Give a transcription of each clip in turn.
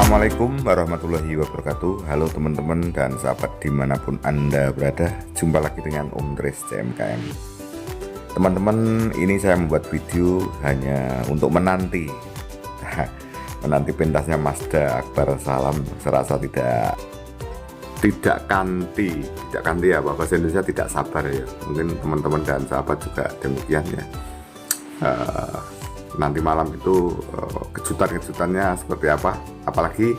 Assalamualaikum warahmatullahi wabarakatuh. Halo teman-teman dan sahabat dimanapun Anda berada. Jumpa lagi dengan Om Dres CMKM. Teman-teman, ini saya membuat video hanya untuk menanti pentasnya Mazda Akbar Salam. Serasa tidak kanti ya, bahasa Indonesia tidak sabar ya. Mungkin teman-teman dan sahabat juga demikian ya. Nanti malam itu kejutan-kejutannya seperti apa, apalagi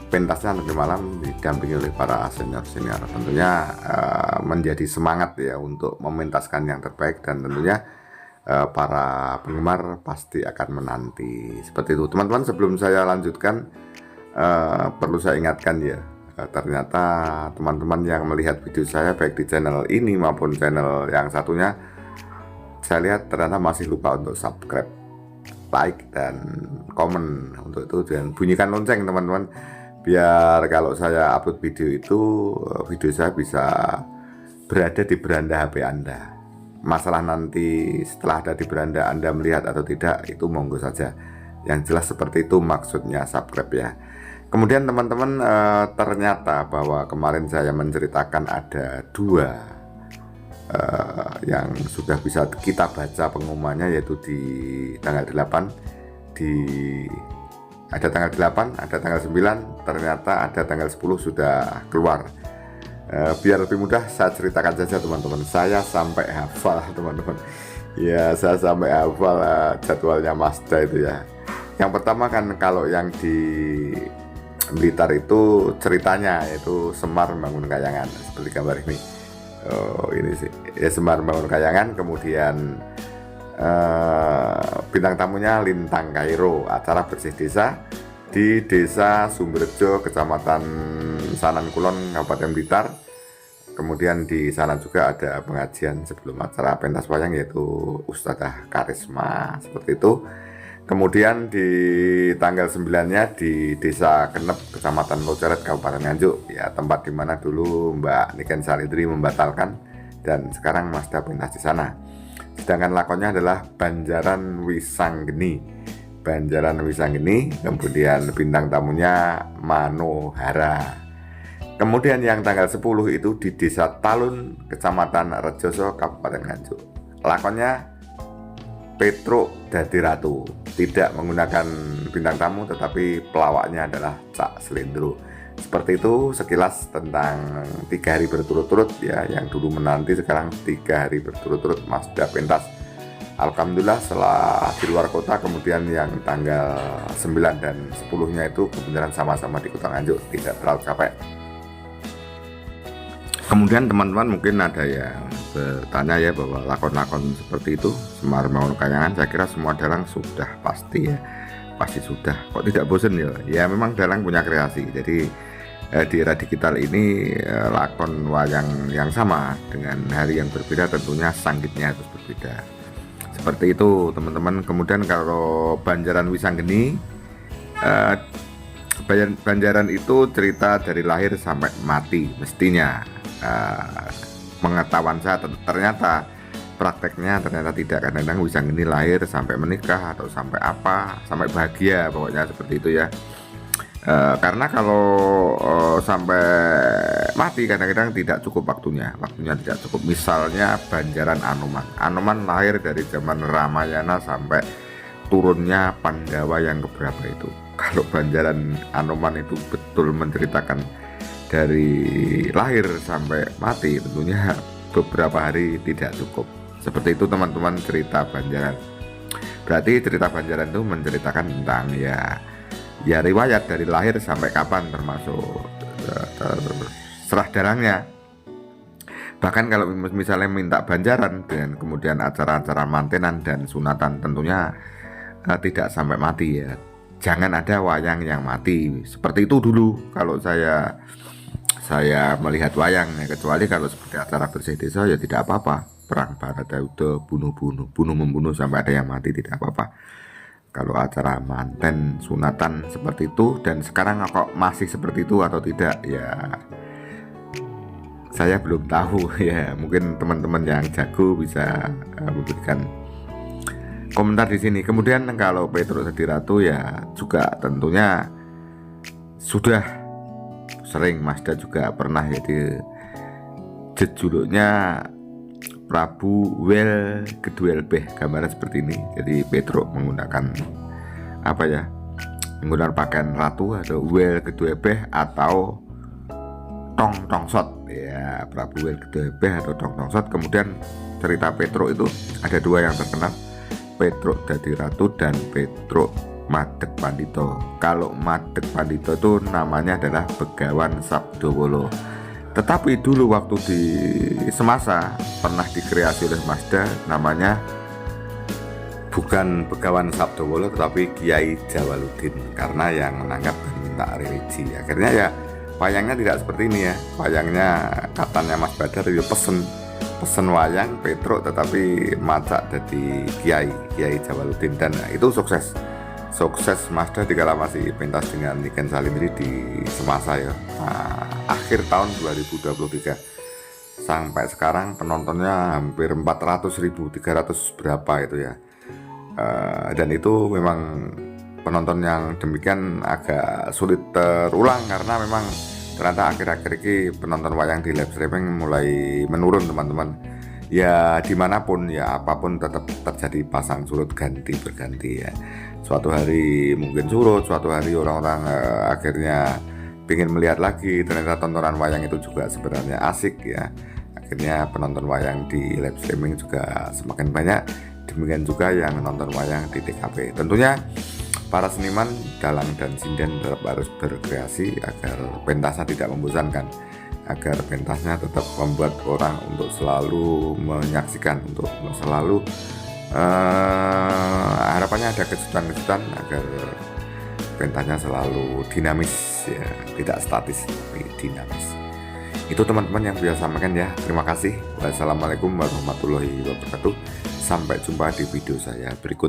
pentasnya nanti malam didampingi oleh para senior-senior. Tentunya menjadi semangat ya untuk mementaskan yang terbaik, dan tentunya para penggemar pasti akan menanti seperti itu. Teman-teman, sebelum saya lanjutkan, perlu saya ingatkan ya, ternyata teman-teman yang melihat video saya baik di channel ini maupun channel yang satunya, saya lihat ternyata masih lupa untuk subscribe, like, dan komen. Untuk itu dan bunyikan lonceng teman-teman, biar kalau saya upload video itu, video saya bisa berada di beranda HP Anda. Masalah nanti setelah ada di beranda Anda melihat atau tidak, itu monggo saja. Yang jelas seperti itu maksudnya subscribe ya. Kemudian teman-teman, ternyata bahwa kemarin saya menceritakan ada dua yang sudah bisa kita baca pengumumannya, yaitu di tanggal 8, ada tanggal 8, ada tanggal 9, ternyata ada tanggal 10 sudah keluar. Biar lebih mudah saya ceritakan saja teman-teman. Saya sampai hafal teman-teman ya, saya sampai hafal jadwalnya Mazda itu ya. Yang pertama kan, kalau yang di Blitar itu ceritanya yaitu Semar Membangun Kayangan, seperti gambar ini. Ini sih ya, Semar Membangun Kayangan. Kemudian bintang tamunya Lintang Kairo, acara bersih desa di Desa Sumberjo, Kecamatan Sanan Kulon, Kabupaten Blitar. Kemudian di sana juga ada pengajian sebelum acara pentas wayang, yaitu Ustadzah Karisma, seperti itu. Kemudian di tanggal 9-nya di Desa Kenep, Kecamatan Locaret, Kabupaten Nganjuk ya, tempat dimana dulu Mbak Niken Salidri membatalkan, dan sekarang Mazda pentas di sana. Sedangkan lakonnya adalah Banjaran Wisanggeni. Kemudian bintang tamunya Manohara. Kemudian yang tanggal 10 itu di Desa Talun, Kecamatan Rejoso, Kabupaten Nganjuk. Lakonnya Petro Dadi Ratu, tidak menggunakan bintang tamu tetapi pelawaknya adalah Cak Slendro. Seperti itu sekilas tentang 3 hari berturut-turut ya, yang dulu menanti sekarang 3 hari berturut-turut Mazda pentas. Alhamdulillah setelah di luar kota, kemudian yang tanggal 9 dan 10-nya itu kebenaran sama-sama di Kota Nganjuk, tidak terlalu capek. Kemudian teman-teman mungkin ada yang bertanya ya, bahwa lakon-lakon seperti itu Semar Membangun Kayangan, saya kira semua dalang sudah pasti ya, pasti sudah. Kok tidak bosan ya? Ya memang dalang punya kreasi. Jadi di era digital ini lakon wayang yang sama dengan hari yang berbeda, tentunya sanggitnya harus berbeda. Seperti itu teman-teman. Kemudian kalau Banjaran Wisanggeni, Banjaran itu cerita dari lahir sampai mati mestinya. Pengetahuan saya ternyata prakteknya ternyata tidak. Kadang-kadang Wisanggeni lahir sampai menikah atau sampai apa, sampai bahagia, pokoknya seperti itu ya. Karena kalau sampai mati kadang-kadang tidak cukup waktunya tidak cukup. Misalnya Banjaran Anoman lahir dari zaman Ramayana sampai turunnya Pandawa yang keberapa itu. Kalau Banjaran Anoman itu betul menceritakan dari lahir sampai mati, tentunya beberapa hari tidak cukup. Seperti itu teman-teman cerita Banjaran. Berarti cerita Banjaran itu menceritakan tentang ya riwayat dari lahir sampai kapan, termasuk serah dalangnya. Bahkan kalau misalnya minta Banjaran dan kemudian acara-acara mantenan dan sunatan, tentunya tidak sampai mati ya. Jangan ada wayang yang mati. Seperti itu dulu kalau saya melihat wayang ya, kecuali kalau seperti acara bersih desa ya tidak apa-apa. Perang Bharatayuda, bunuh-membunuh sampai ada yang mati, tidak apa-apa. Kalau acara manten, sunatan seperti itu, dan sekarang kok masih seperti itu atau tidak ya, saya belum tahu ya. Mungkin teman-teman yang jago bisa memberikan komentar di sini. Kemudian kalau Petro Dadi Ratu ya juga tentunya sudah sering Mazda juga pernah jadi jejuluknya Prabu Well Keduel Beh, gambaran seperti ini. Jadi Petruk menggunakan apa ya, menggunakan pakaian ratu atau Well Keduel Beh atau Tong Tongsot ya, Prabu Well Keduel Beh atau Tong Tongsot. Kemudian cerita Petruk itu ada dua yang terkenal, Petruk Dadi Ratu dan Petruk Madeg Pandito. Kalau Madeg Pandito itu namanya adalah Begawan Sabdowolo. Tetapi dulu waktu di semasa pernah dikreasi oleh Mazda, namanya bukan Begawan Sabdowolo tetapi Kiai Jawaludin, karena yang menanggap dan minta religi. Akhirnya ya wayangnya tidak seperti ini ya. Wayangnya katanya Mas Badar itu pesen wayang Petruk tetapi macak jadi Kiai Jawaludin, dan itu sukses Mazda dikala masih pentas dengan Niken Salim ini di semasa ya, akhir tahun 2023 sampai sekarang penontonnya hampir 400.000, 300 berapa itu ya. Dan itu memang penonton yang demikian agak sulit terulang, karena memang ternyata akhir-akhir ini penonton wayang di live streaming mulai menurun teman-teman. Ya dimanapun ya, apapun tetap terjadi pasang surut berganti ya. Suatu hari mungkin surut, suatu hari orang-orang akhirnya ingin melihat lagi, ternyata tontonan wayang itu juga sebenarnya asik ya. Akhirnya penonton wayang di live streaming juga semakin banyak, demikian juga yang nonton wayang di TKP. Tentunya para seniman dalang dan sinden tetap harus berkreasi agar pentasnya tidak membosankan, agar pentasnya tetap membuat orang untuk selalu menyaksikan, untuk selalu harapannya ada kejutan-kejutan agar pentasnya selalu dinamis ya, tidak statis tapi dinamis. Itu teman-teman yang bisa sampaikan ya. Terima kasih. Wassalamualaikum warahmatullahi wabarakatuh. Sampai jumpa di video saya berikut.